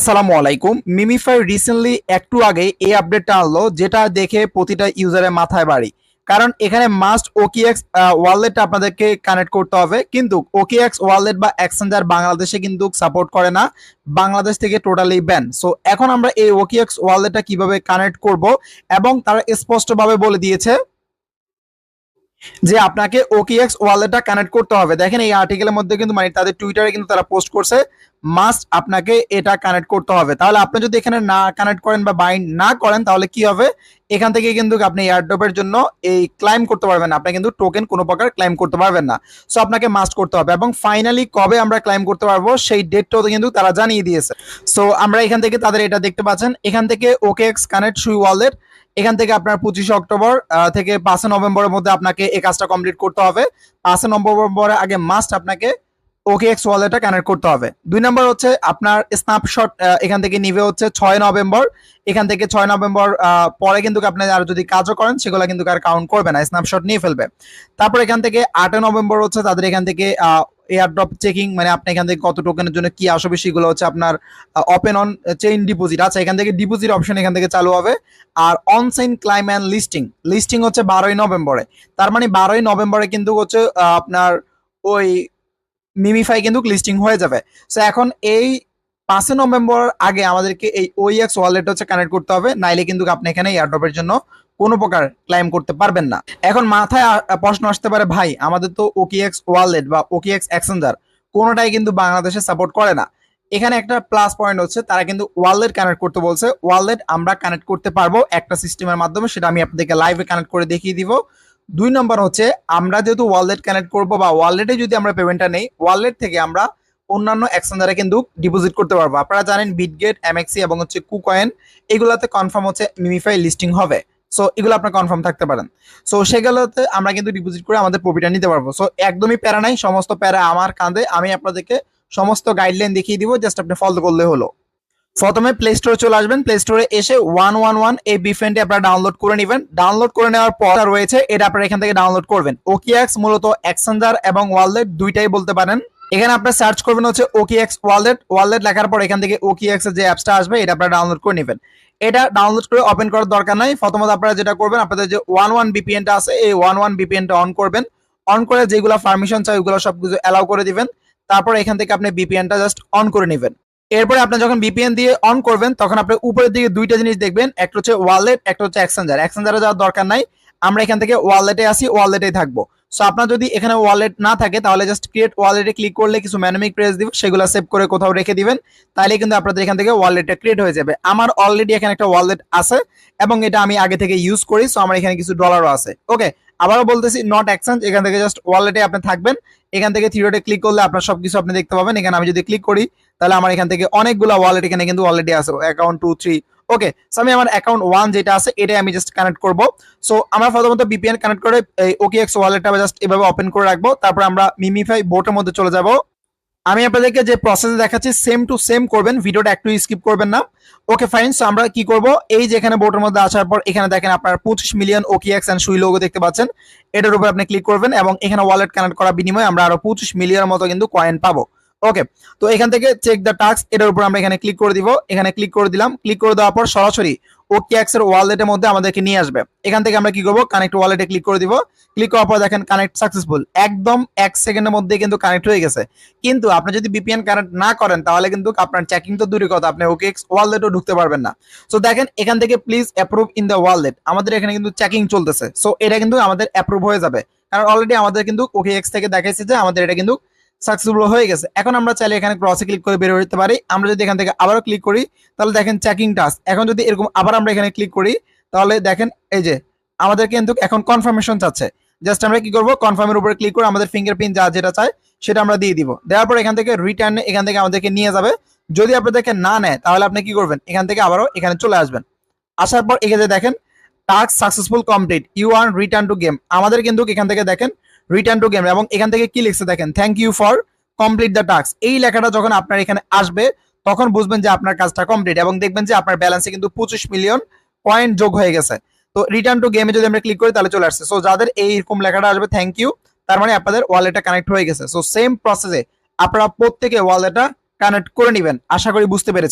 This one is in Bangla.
আসসালামু আলাইকুম। মিমিফাই রিসেন্টলি একটু আগে এই আপডেটটা আনলো, যেটা দেখে প্রতিটা ইউজারের মাথায় বাড়ি। কারণ এখানে মাস্ট ওকিএক্স ওয়ালেটটা আপনাদেরকে কানেক্ট করতে হবে, কিন্তু ওকিএক্স ওয়ালেট বা এক্সচেঞ্জার বাংলাদেশে কিন্তু সাপোর্ট করে না, বাংলাদেশ থেকে টোটালি ব্যান। সো এখন আমরা এই ওকিএক্স ওয়ালেটটা কিভাবে কানেক্ট করব, এবং তারা স্পষ্টভাবে বলে দিয়েছে যে আপনাকে ওকিএক্স ওয়ালেটটা কানেক্ট করতে হবে। দেখেন এই আর্টিকেলের মধ্যে কিন্তু মানে তাদের টুইটারে কিন্তু তারা পোস্ট করছে মাস্ট আপনাকে এটা কানেক্ট করতে হবে। তাহলে আপনি যদি এখানে না কানেক্ট করেন বা বাইন্ড না করেন তাহলে কি হবে, এখান থেকে কিন্তু আপনি এয়ারড্রপের জন্য এই ক্লাইম করতে পারবেন না, আপনি কিন্তু টোকেন কোনো প্রকার ক্লাইম করতে পারবেন না। সো আপনাকে মাস্ট করতে হবে, এবং ফাইনালি কবে আমরা ক্লাইম করতে পারবো সেই ডেটটাও কিন্তু তারা জানিয়ে দিয়েছে। সো আমরা এখান থেকে তাদের এটা দেখতে পাচ্ছেন, এখান থেকে ওকেএক্স কানেক্ট সুই ওয়ালেট, এখান থেকে আপনার 25 অক্টোবর থেকে 5 নভেম্বরের মধ্যে আপনাকে এই কাজটা কমপ্লিট করতে হবে। 5 নভেম্বরের আগে মাস্ট আপনাকে ওকেএক্স ওয়ালেটটা কানেক্ট করতে হবে। 2 নম্বর হচ্ছে আপনার স্ন্যাপশট এখান থেকে নিবে হচ্ছে 6 নভেম্বর। এখান থেকে 6 নভেম্বর পরে কিন্তু আপনি আর যদি কাজও করেন সেগুলো কিন্তু আর কাউন্ট করবে না, স্ন্যাপশট নিয়ে ফেলবে। তারপর এখান থেকে 8 নভেম্বর হচ্ছে তাদের এখান থেকে এয়ারড্রপ চেকিং, মানে আপনি এখান থেকে কত টোকেনের জন্য কি আসবে সেগুলো হচ্ছে আপনার ওপেন অন চেইন ডিপোজিট আছে, এখান থেকে ডিপোজিট অপশন এখান থেকে চালু হবে। আর অনসাইন ক্লাইম অ্যান্ড লিস্টিং হচ্ছে 12 নভেম্বরে। তার মানে 12 নভেম্বরে কিন্তু হচ্ছে আপনার ওই মিমিফাই কিন্তু লিস্টিং হয়ে যাবে। সো এখন এই 5 নভেম্বর আগে আমাদেরকে এই ওইএক্স ওয়ালেট হচ্ছে কানেক্ট করতে হবে, নাইলে কিন্তু আপনি এখানে এয়ারড্রপের জন্য কোনো প্রকার ক্লাইম করতে পারবেন না। এখন মাথায় প্রশ্ন আসতে পারে, ভাই আমাদের তো ওকিএক্স ওয়ালেট বা ওকিএক্স এক্সচেঞ্জার কোনোটাই কিন্তু বাংলাদেশে সাপোর্ট করে না। এখানে একটা প্লাস পয়েন্ট হচ্ছে তারা কিন্তু ওয়ালেট কানেক্ট করতে বলছে। ওয়ালেট আমরা কানেক্ট করতে পারবো একটা সিস্টেমের মাধ্যমে, সেটা আমি আপনাদেরকে লাইভে কানেক্ট করে দেখিয়ে দিব। 2 নম্বর হচ্ছে আমরা যেহেতু ওয়ালেট কানেক্ট করবো বা ওয়ালেটে যদি আমরা পেমেন্টটা নেই, ওয়ালেট থেকে আমরা অন্যান্য এক্সচেঞ্জারে কিন্তু ডিপোজিট করতে পারবো। আপনারা জানেন বিটগেট, এমএক্সি এবং হচ্ছে কুকয়েন, এগুলাতে কনফার্ম হচ্ছে মিমিফাই লিস্টিং হবে। সো এগুলো আপনার কনফার্ম থাকতে পারেন। সো সেগুলোতে আমরা কিন্তু ডিপোজিট করে আমাদের প্রফিটটা নিতে পারবো। সো একদমই প্যারা নাই, সমস্ত প্যারা আমার কাঁধে, আমি আপনাদেরকে সমস্ত গাইডলাইন দেখিয়ে দিব, জাস্ট আপনি ফলো করলে হলো। প্রথমে প্লে স্টোরে চলে আসবেন, প্লে স্টোরে এসে 111 এই বিফেন্টে আপনারা ডাউনলোড করে নেবেন। ডাউনলোড করে নেওয়ার পর রয়েছে এটা আপনারা এখান থেকে ডাউনলোড করবেন। ওকিএক্স মূলত এক্সচেঞ্জার এবং ওয়ালেট দুইটাই বলতে পারেন। এখানে আপনারা সার্চ করবেন হচ্ছে ওকিএক্স ওয়ালেট লেখার পর এখান থেকে ওকিএক্স এর যে অ্যাপসটা আসবে এটা আপনারা ডাউনলোড করে নেবেন। এটা ডাউনলোড করে ওপেন করার দরকার নাই। প্রথমত আপনারা যেটা করবেন, আপনাদের যে 11 বিপিএনটা আছে এই 11 বিপিএনটা অন করবেন। অন করে যেগুলো পারমিশন চাই ওগুলো সবকিছু অ্যালাউ করে দিবেন। তারপর এখান থেকে আপনি বিপিএনটা জাস্ট অন করে নেবেন। এরপরে আপনি যখন বিপিএন দিয়ে অন করবেন তখন আপনি উপরের দিকে দুইটা জিনিস দেখবেন, একটা হচ্ছে ওয়ালেট, একটা হচ্ছে এক্সচেঞ্জারে যাওয়ার দরকার নাই, আমরা এখান থেকে ওয়ালেটে আসি, ওয়ালেটেই থাকবো। সো আপনার যদি এখানে ওয়ালেট না থাকে তাহলে জাস্ট ক্রিয়েট ওয়ালেটে ক্লিক করলে কিছু ম্যানুমিক প্রেস দিবে, সেগুলো সেভ করে কোথাও রেখে দিবেন, তাহলে কিন্তু আপনাদের এখান থেকে ওয়ালেটটা ক্রিয়েট হয়ে যাবে। আমার অলরেডি এখানে একটা ওয়ালেট আছে এবং এটা আমি আগে থেকে ইউজ করি, সো আমার এখানে কিছু ডলারও আছে। ওকে, আবারও বলতেছি নট এক্সচেঞ্জ, এখান থেকে জাস্ট ওয়ালেটে আপনি থাকবেন। এখান থেকে থ্রি ডটে ক্লিক করলে আপনার সবকিছু আপনি দেখতে পাবেন। এখানে আমি যদি ক্লিক করি তাহলে আমার এখান থেকে অনেকগুলো ওয়ালেট এখানে কিন্তু অলরেডি আছে, অ্যাকাউন্ট 2 3। ওকে, সো আমি আমার অ্যাকাউন্ট 1 যেটা আছে এটাই আমি জাস্ট কানেক্ট করব। সো আমরা প্রথমত বিপিএন কানেক্ট করে এই ওকেএক্স ওয়ালেটটা জাস্ট এভাবে ওপেন করে রাখবো। তারপর আমরা মিমিফাই বোটের মধ্যে চলে যাব। আমি আপনাদেরকে যে প্রসেস দেখাচ্ছি সেম টু সেম করবেন, ভিডিওটা একটু স্কিপ করবেন না। ওকে ফাইন, সো আমরা কি করব, এই যে এখানে বোটের মধ্যে আসার পর এখানে দেখেন আপনার 25 মিলিয়ন ওকেএক্স এন্ড সুই লোগো দেখতে পাচ্ছেন, এটার উপর আপনি ক্লিক করবেন এবং এখানে ওয়ালেট কানেক্ট করার বিনিময়ে আমরা আরো 25 মিলিয়নের মতো কিন্তু কয়েন পাবো। ওকে, তো এখান থেকে চেক দ্য টাস্ক, এটার উপর আমরা এখানে ক্লিক করে দিব। এখানে ক্লিক করে দিলাম, ক্লিক করে দেওয়ার পর সরাসরি ওকেএক্স এর ওয়ালেটের মধ্যে আমাদেরকে নিয়ে আসবে। এখান থেকে আমরা কি করব, কানেক্ট ওয়ালেটে ক্লিক করে দিব। ক্লিক করার পর দেখেন কানেক্ট সাকসেসফুল, একদম 1 সেকেন্ডের মধ্যে কিন্তু কানেক্ট হয়ে গেছে। কিন্তু আপনি যদি বিপিএন কানেক্ট না করেন তাহলে কিন্তু আপনার চেকিং তো দূরের কথা, আপনি ওকেএক্স ওয়ালেটও ঢুকতে পারবেন না। সো দেখেন এখান থেকে please approve in the wallet, আমাদের এখানে কিন্তু চেকিং চলতেছে। সো এটা কিন্তু আমাদের অ্যাপ্রুভ হয়ে যাবে, কারণ অলরেডি আমাদের কিন্তু ওকেএক্স থেকে দেখাইছে যে আমাদের এটা কিন্তু সাকসেসফুল হয়ে গেছে। এখন আমরা চাইলে এখানে ক্রসে ক্লিক করে বের হতে পারি। আমরা যদি এখান থেকে আবারও ক্লিক করি তাহলে দেখেন চেকিং টাস্ক। এখন যদি এরকম আবার আমরা এখানে ক্লিক করি তাহলে দেখেন এই যে আমাদের কিন্তু এখন কনফার্মেশন চাচ্ছে। জাস্ট আমরা কি করব, কনফার্মের উপরে ক্লিক করে আমাদের ফিঙ্গারপ্রিন্ট যা যেটা চাই সেটা আমরা দিয়ে দিব। দেওয়ার পর এখান থেকে রিটার্ন, এখান থেকে আমাদেরকে নিয়ে যাবে। যদি আপনাদেরকে না নেয় তাহলে আপনি কি করবেন, এখান থেকে আবারও এখানে চলে আসবেন। আসার পর এখানে দেখেন task successful complete, you are return to game, আমাদের কিন্তু এখান থেকে দেখেন রিটার্ন টু গেম, এবং এখান থেকে কি লিখছে দেখেন, thank you for complete the task. এই লেখাটা যখন আপনার এখানে আসবে তখন বুঝবেন যে আপনার কাজটা কমপ্লিট, এবং দেখবেন যে আপনার ব্যালেন্সে কিন্তু 25 মিলিয়ন পয়েন্ট যোগ হয়ে গেছে। তো রিটার্ন টু গেমে যদি আমরা ক্লিক করি তাহলে চলে আসছে। সো যাদের এইরকম লেখাটা আসবে থ্যাংক ইউ, তার মানে আপনাদের ওয়ালেটটা কানেক্ট হয়ে গেছে। সো সেম প্রসেসে আপনারা প্রত্যেকে ওয়ালেটটা কানেক্ট করে নেবেন। আশা করি বুঝতে পেরেছেন।